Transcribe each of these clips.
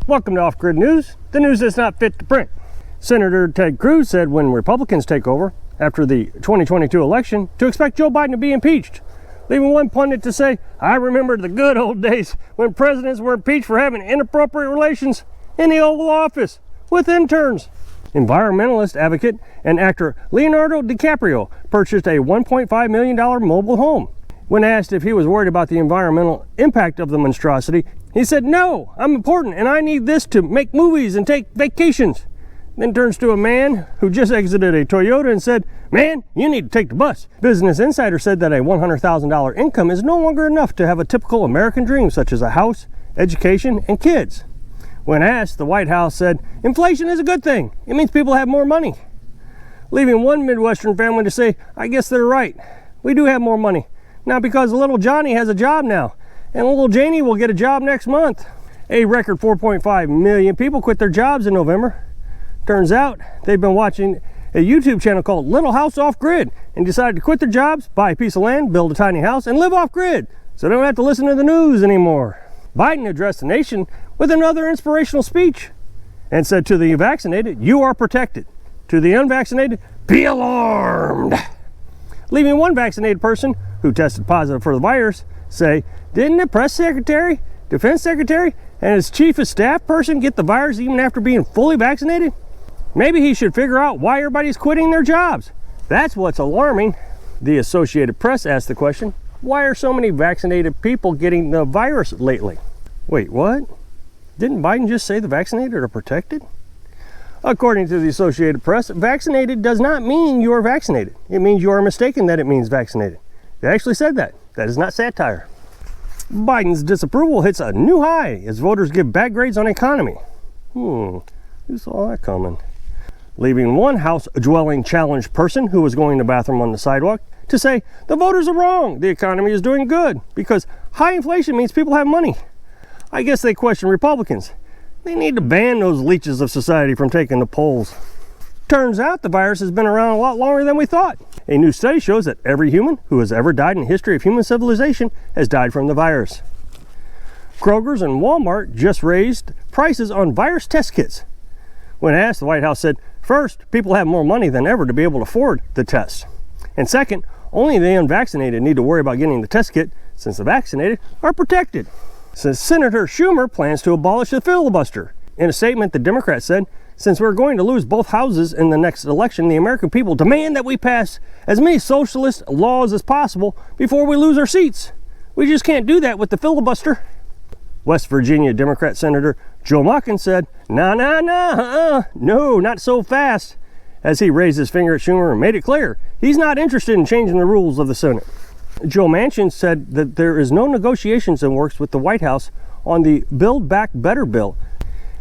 Welcome to Off-Grid News, the news that's not fit to print. Senator Ted Cruz said when Republicans take over after the 2022 election to expect Joe Biden to be impeached, leaving one pundit to say, "I remember the good old days when presidents were impeached for having inappropriate relations in the Oval Office with interns." Environmentalist advocate and actor Leonardo DiCaprio purchased a $1.5 million mobile home. When asked if he was worried about the environmental impact of the monstrosity, he said, "No, I'm important and I need this to make movies and take vacations." Then turns to a man who just exited a Toyota and said, "Man, you need to take the bus." Business Insider said that a $100,000 income is no longer enough to have a typical American dream such as a house, education, and kids. When asked, the White House said, "Inflation is a good thing. It means people have more money." Leaving one Midwestern family to say, "I guess they're right. We do have more money. Now because little Johnny has a job now, and little Janie will get a job next month." A record 4.5 million people quit their jobs in November. Turns out they've been watching a YouTube channel called Little House Off Grid and decided to quit their jobs, buy a piece of land, build a tiny house, and live off grid so they don't have to listen to the news anymore. Biden addressed the nation with another inspirational speech and said to the vaccinated, "You are protected." To the unvaccinated, "Be alarmed." Leaving one vaccinated person who tested positive for the virus say, "Didn't the press secretary, defense secretary, and his chief of staff person get the virus even after being fully vaccinated? Maybe he should figure out why everybody's quitting their jobs. That's what's alarming." The Associated Press asked the question, "Why are so many vaccinated people getting the virus lately?" Wait, what? Didn't Biden just say the vaccinated are protected? According to the Associated Press, vaccinated does not mean you are vaccinated. It means you are mistaken that it means vaccinated. They actually said that. That is not satire. Biden's disapproval hits a new high as voters give bad grades on economy. Who saw that coming? Leaving one house-dwelling challenged person who was going to the bathroom on the sidewalk to say, "The voters are wrong. The economy is doing good because high inflation means people have money." I guess they question Republicans. They need to ban those leeches of society from taking the polls. Turns out the virus has been around a lot longer than we thought. A new study shows that every human who has ever died in the history of human civilization has died from the virus. Kroger's and Walmart just raised prices on virus test kits. When asked, the White House said, first, people have more money than ever to be able to afford the test. And second, only the unvaccinated need to worry about getting the test kit since the vaccinated are protected. Since Senator Schumer plans to abolish the filibuster. In a statement, the Democrats said, "Since we're going to lose both houses in the next election, the American people demand that we pass as many socialist laws as possible before we lose our seats. We just can't do that with the filibuster." West Virginia Democrat Senator Joe Manchin said, No, not so fast," as he raised his finger at Schumer and made it clear he's not interested in changing the rules of the Senate. Joe Manchin said that there is no negotiations in works with the White House on the Build Back Better bill.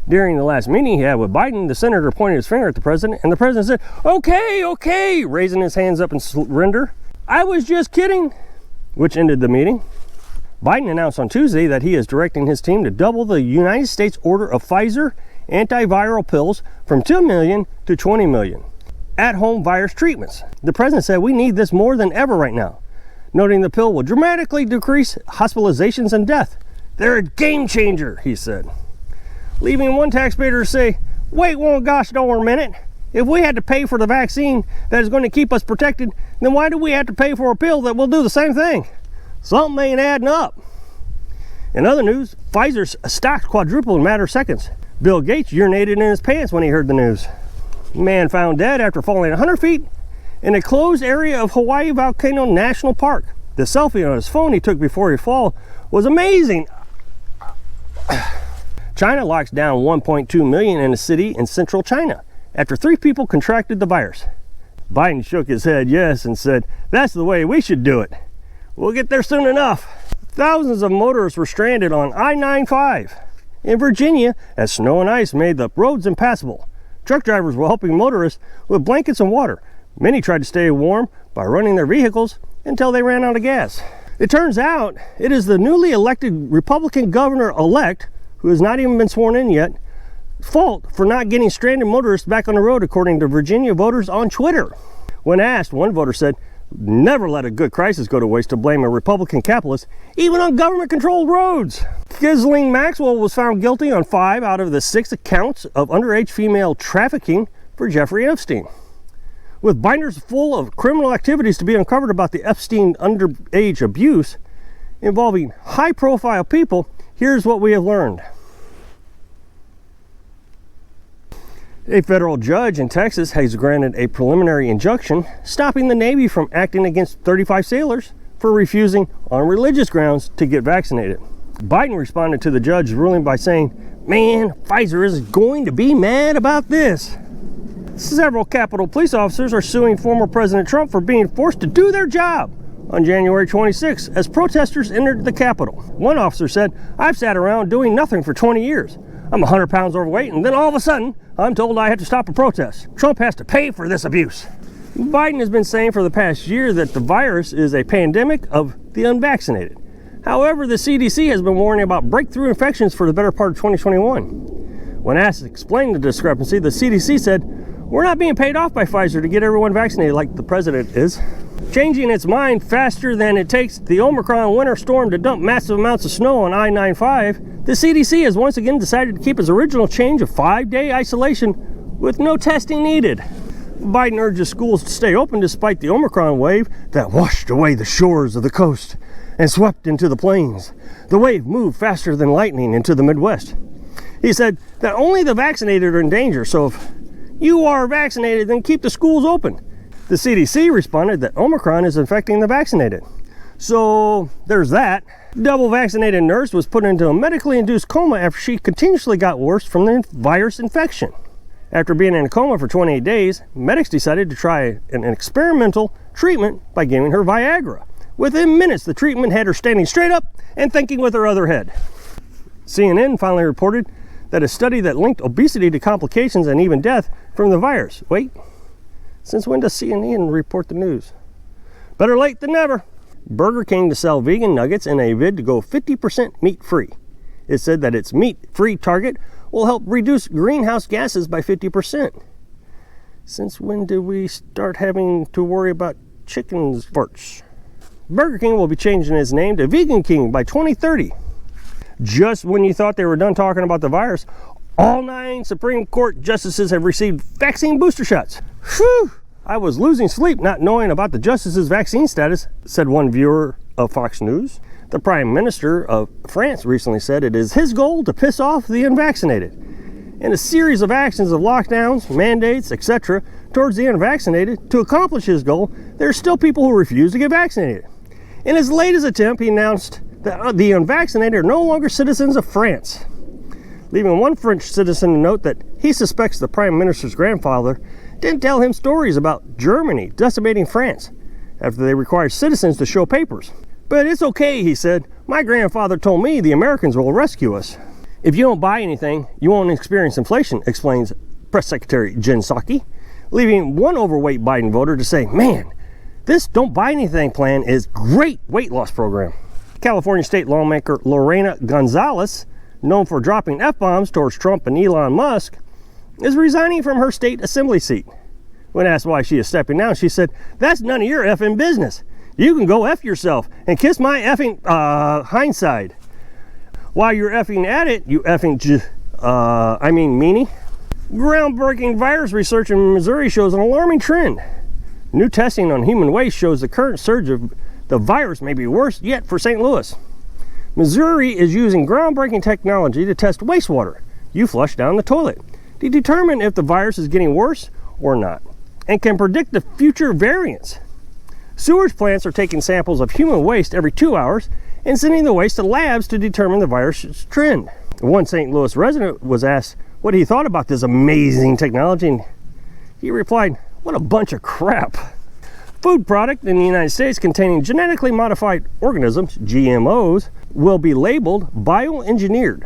During the last meeting he had with Biden, the senator pointed his finger at the president, and the president said, okay, raising his hands up in surrender. "I was just kidding," which ended the meeting. Biden announced on Tuesday that he is directing his team to double the United States order of Pfizer antiviral pills from 2 million to 20 million at-home virus treatments. The president said, "We need this more than ever right now," noting the pill will dramatically decrease hospitalizations and death. "They're a game changer," he said. Leaving one taxpayer to say, "Wait one gosh darn minute. If we had to pay for the vaccine that is going to keep us protected, then why do we have to pay for a pill that will do the same thing? Something ain't adding up." In other news, Pfizer's stocks quadrupled in a matter of seconds. Bill Gates urinated in his pants when he heard the news. Man found dead after falling 100 feet in a closed area of Hawaii Volcano National Park. The selfie on his phone he took before he fell was amazing. China locks down 1.2 million in a city in central China after 3 people contracted the virus. Biden shook his head yes and said, "That's the way we should do it. We'll get there soon enough." Thousands of motorists were stranded on I-95 in Virginia as snow and ice made the roads impassable. Truck drivers were helping motorists with blankets and water. Many tried to stay warm by running their vehicles until they ran out of gas. It turns out it is the newly elected Republican governor-elect, who has not even been sworn in yet, fault for not getting stranded motorists back on the road, according to Virginia voters on Twitter. When asked, one voter said, "Never let a good crisis go to waste to blame a Republican capitalist, even on government-controlled roads." Ghislaine Maxwell was found guilty on 5 out of the 6 accounts of underage female trafficking for Jeffrey Epstein. With binders full of criminal activities to be uncovered about the Epstein underage abuse involving high-profile people, here's what we have learned. A federal judge in Texas has granted a preliminary injunction stopping the Navy from acting against 35 sailors for refusing on religious grounds to get vaccinated. Biden responded to the judge's ruling by saying, "Man, Pfizer is going to be mad about this." Several Capitol police officers are suing former President Trump for being forced to do their job on January 26 as protesters entered the Capitol. One officer said, "I've sat around doing nothing for 20 years. I'm 100 pounds overweight, and then all of a sudden, I'm told I have to stop a protest. Trump has to pay for this abuse." Biden has been saying for the past year that the virus is a pandemic of the unvaccinated. However, the CDC has been warning about breakthrough infections for the better part of 2021. When asked to explain the discrepancy, the CDC said, "We're not being paid off by Pfizer to get everyone vaccinated like the president is." Changing its mind faster than it takes the Omicron winter storm to dump massive amounts of snow on I-95, the CDC has once again decided to keep its original change of 5-day isolation with no testing needed. Biden urges schools to stay open despite the Omicron wave that washed away the shores of the coast and swept into the plains. The wave moved faster than lightning into the Midwest. He said that only the vaccinated are in danger, so if you are vaccinated, then keep the schools open. The CDC responded that Omicron is infecting the vaccinated. So there's that. Double vaccinated nurse was put into a medically induced coma after she continuously got worse from the virus infection. After being in a coma for 28 days, medics decided to try an experimental treatment by giving her Viagra. Within minutes, the treatment had her standing straight up and thinking with her other head. CNN finally reported that a study that linked obesity to complications and even death from the virus. Wait, since when does CNN report the news? Better late than never. Burger King to sell vegan nuggets in a bid to go 50% meat-free. It said that its meat-free target will help reduce greenhouse gases by 50%. Since when did we start having to worry about chicken's farts? Burger King will be changing its name to Vegan King by 2030. Just when you thought they were done talking about the virus, all 9 Supreme Court justices have received vaccine booster shots. Whew! I was losing sleep not knowing about the justices' vaccine status, said one viewer of Fox News. The Prime Minister of France recently said it is his goal to piss off the unvaccinated. In a series of actions of lockdowns, mandates, etc., towards the unvaccinated, to accomplish his goal, there are still people who refuse to get vaccinated. In his latest attempt, he announced that the unvaccinated are no longer citizens of France, leaving one French citizen to note that he suspects the Prime Minister's grandfather didn't tell him stories about Germany decimating France after they required citizens to show papers. "But it's okay," he said. "My grandfather told me the Americans will rescue us." If you don't buy anything, you won't experience inflation, explains Press Secretary Jen Psaki, leaving one overweight Biden voter to say, "Man, this don't buy anything plan is great weight loss program." California state lawmaker Lorena Gonzalez, known for dropping F-bombs towards Trump and Elon Musk, is resigning from her state assembly seat. When asked why she is stepping down, she said, "That's none of your effing business. You can go F yourself and kiss my effing hindside. While you're effing at it, you effing meanie." Groundbreaking virus research in Missouri shows an alarming trend. New testing on human waste shows the current surge of the virus may be worse yet for St. Louis. Missouri is using groundbreaking technology to test wastewater you flush down the toilet to determine if the virus is getting worse or not, and can predict the future variants. Sewage plants are taking samples of human waste every 2 hours and sending the waste to labs to determine the virus trend. One St. Louis resident was asked what he thought about this amazing technology, and he replied, "What a bunch of crap." Food product in the United States containing genetically modified organisms, GMOs, will be labeled bioengineered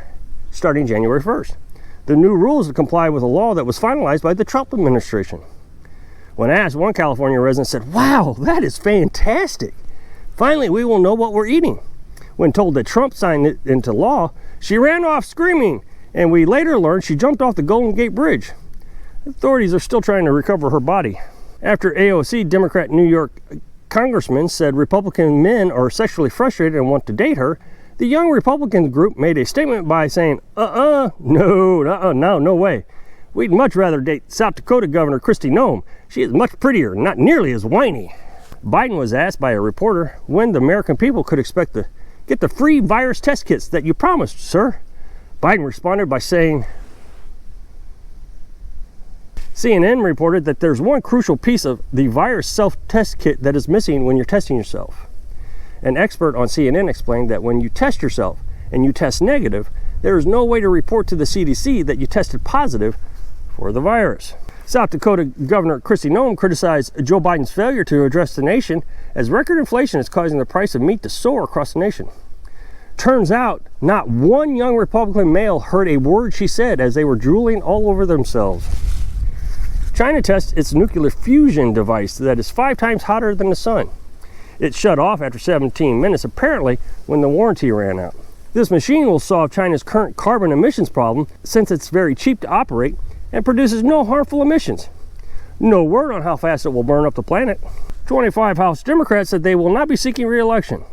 starting January 1st. The new rules will comply with a law that was finalized by the Trump administration. When asked, one California resident said, "Wow, that is fantastic. Finally, we will know what we're eating." When told that Trump signed it into law, she ran off screaming, and we later learned she jumped off the Golden Gate Bridge. Authorities are still trying to recover her body. After AOC Democrat New York congressman said Republican men are sexually frustrated and want to date her, The Young Republicans group made a statement by saying, no way. We'd much rather date South Dakota Governor Kristi Noem. She is much prettier, not nearly as whiny. Biden was asked by a reporter when the American people could expect to get the free virus test kits that you promised, sir. Biden responded by saying, CNN reported that there's one crucial piece of the virus self-test kit that is missing when you're testing yourself. An expert on CNN explained that when you test yourself and you test negative, there is no way to report to the CDC that you tested positive for the virus. South Dakota Governor Kristi Noem criticized Joe Biden's failure to address the nation as record inflation is causing the price of meat to soar across the nation. Turns out, not one young Republican male heard a word she said as they were drooling all over themselves. China tests its nuclear fusion device that is 5 times hotter than the sun. It shut off after 17 minutes, apparently when the warranty ran out. This machine will solve China's current carbon emissions problem since it's very cheap to operate and produces no harmful emissions. No word on how fast it will burn up the planet. 25 House Democrats said they will not be seeking re-election.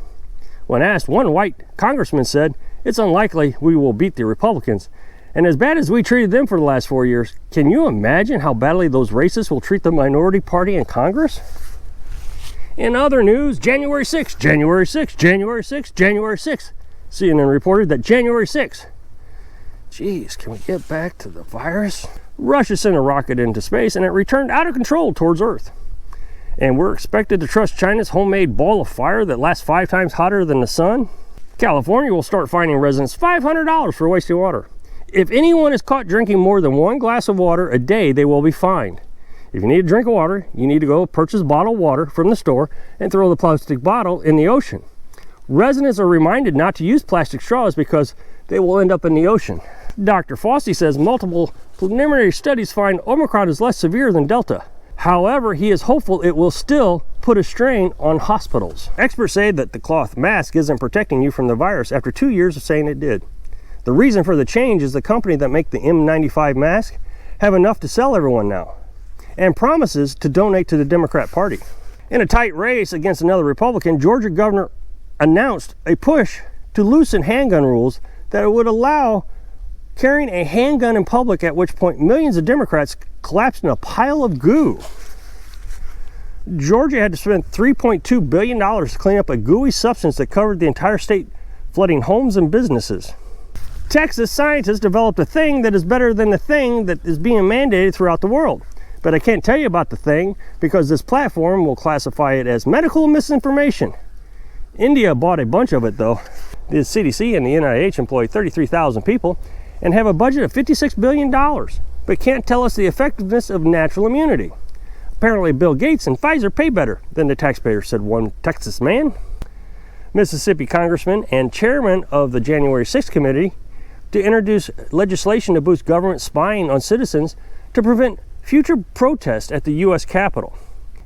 When asked, one white congressman said, "It's unlikely we will beat the Republicans. And as bad as we treated them for the last 4 years, can you imagine how badly those racists will treat the minority party in Congress?" In other news, January 6, January 6, January 6, January 6. CNN reported that January 6. Geez, can we get back to the virus? Russia sent a rocket into space and it returned out of control towards Earth. And we're expected to trust China's homemade ball of fire that lasts 5 times hotter than the sun? California will start fining residents $500 for wasting water. If anyone is caught drinking more than 1 glass of water a day, they will be fined. If you need a drink of water, you need to go purchase bottled water from the store and throw the plastic bottle in the ocean. Residents are reminded not to use plastic straws because they will end up in the ocean. Dr. Fauci says multiple preliminary studies find Omicron is less severe than Delta. However, he is hopeful it will still put a strain on hospitals. Experts say that the cloth mask isn't protecting you from the virus after 2 years of saying it did. The reason for the change is the company that make the N95 mask have enough to sell everyone now, and promises to donate to the Democrat Party. In a tight race against another Republican, Georgia governor announced a push to loosen handgun rules that would allow carrying a handgun in public, at which point millions of Democrats collapsed in a pile of goo. Georgia had to spend $3.2 billion to clean up a gooey substance that covered the entire state, flooding homes and businesses. Texas scientists developed a thing that is better than the thing that is being mandated throughout the world. But I can't tell you about the thing because this platform will classify it as medical misinformation. India bought a bunch of it though. The CDC and the NIH employ 33,000 people and have a budget of $56 billion, but can't tell us the effectiveness of natural immunity. Apparently Bill Gates and Pfizer pay better than the taxpayers, said one Texas man. Mississippi congressman and chairman of the January 6th committee to introduce legislation to boost government spying on citizens to prevent future protests at the U.S. Capitol.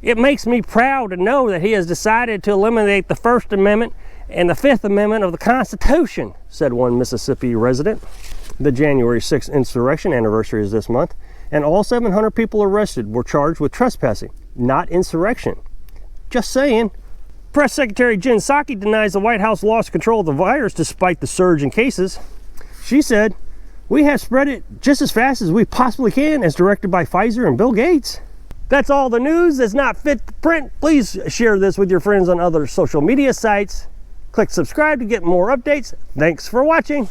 It makes me proud to know that he has decided to eliminate the First Amendment and the Fifth Amendment of the Constitution, said one Mississippi resident. The January 6th insurrection anniversary is this month, and all 700 people arrested were charged with trespassing, not insurrection. Just saying. Press Secretary Jen Psaki denies the White House lost control of the virus despite the surge in cases. She said, "We have spread it just as fast as we possibly can, as directed by Pfizer and Bill Gates." That's all the news that's not fit to print. Please share this with your friends on other social media sites. Click subscribe to get more updates. Thanks for watching.